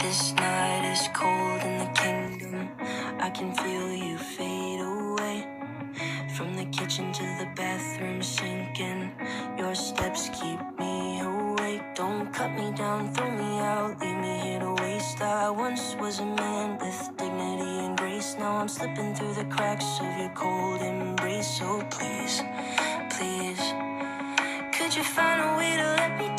This night is cold in the kingdom. I can feel you fade away. From the kitchen to the bathroom sinking. Your steps keep me awake. Don't cut me down, throw me out, leave me here to waste. I once was a man with dignity and grace. Now I'm slipping through the cracks of your cold embrace. So please, please, could you find a way to let me